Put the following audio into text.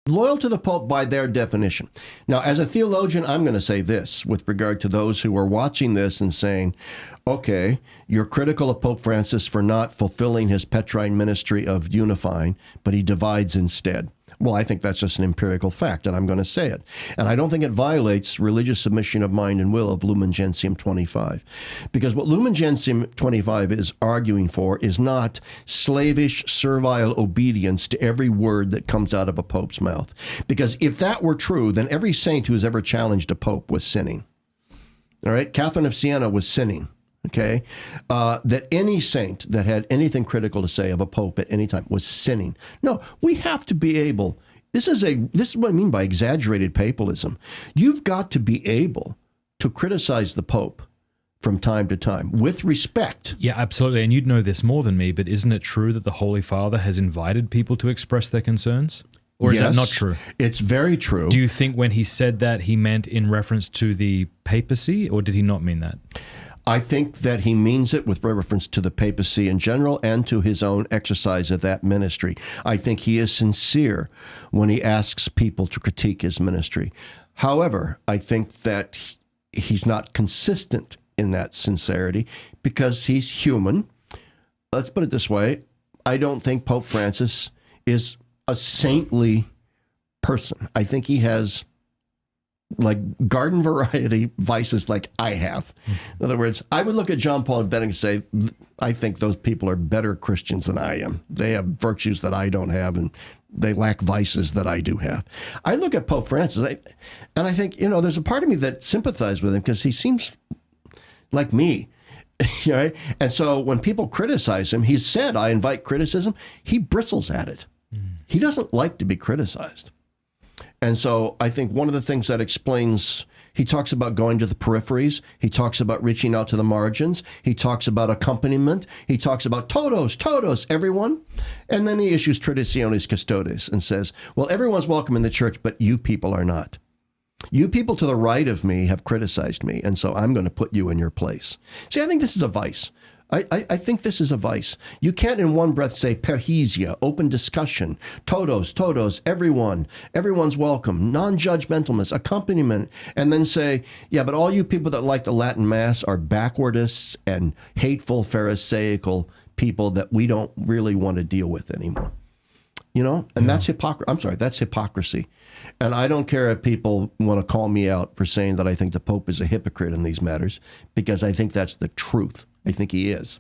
loyal to the Pope by their definition. Now, as a theologian, I'm going to say this with regard to those who are watching this and saying, okay, you're critical of Pope Francis for not fulfilling his Petrine ministry of unifying, but he divides instead. Well, I think that's just an empirical fact, and I'm going to say it. And I don't think it violates religious submission of mind and will of Lumen Gentium 25. Because what Lumen Gentium 25 is arguing for is not slavish, servile obedience to every word that comes out of a pope's mouth. Because if that were true, then every saint who has ever challenged a pope was sinning. All right? Catherine of Siena was sinning. Okay, that any saint that had anything critical to say of a pope at any time was sinning. No, we have to be able. This is what I mean by exaggerated papalism. You've got to be able to criticize the pope from time to time with respect. Yeah, absolutely. And you'd know this more than me, but isn't it true that the Holy Father has invited people to express their concerns? Or is that not true? It's very true. Do you think when he said that he meant in reference to the papacy, or did he not mean that? I think that he means it with reference to the papacy in general and to his own exercise of that ministry. I think he is sincere when he asks people to critique his ministry. However, I think that he's not consistent in that sincerity because he's human. Let's put it this way. I don't think Pope Francis is a saintly person. I think he has like garden variety vices like I have. In other words, I would look at John Paul and Benedict and say, I think those people are better Christians than I am. They have virtues that I don't have, and they lack vices that I do have. I look at Pope Francis, and I think, there's a part of me that sympathizes with him because he seems like me. Right? And so when people criticize him, he said, I invite criticism. He bristles at it. He doesn't like to be criticized. And so I think one of the things that explains, he talks about going to the peripheries. He talks about reaching out to the margins. He talks about accompaniment. He talks about todos, everyone. And then he issues Traditionis Custodes and says, well, everyone's welcome in the church, but you people are not. You people to the right of me have criticized me, and so I'm going to put you in your place. See, I think this is a vice. I think this is a vice. You can't in one breath say parrhesia, open discussion, todos, everyone's welcome, non-judgmentalness, accompaniment, and then say, yeah, but all you people that like the Latin Mass are backwardists and hateful Pharisaical people that we don't really want to deal with anymore. And that's that's hypocrisy. And I don't care if people want to call me out for saying that I think the Pope is a hypocrite in these matters, because I think that's the truth. I think he is.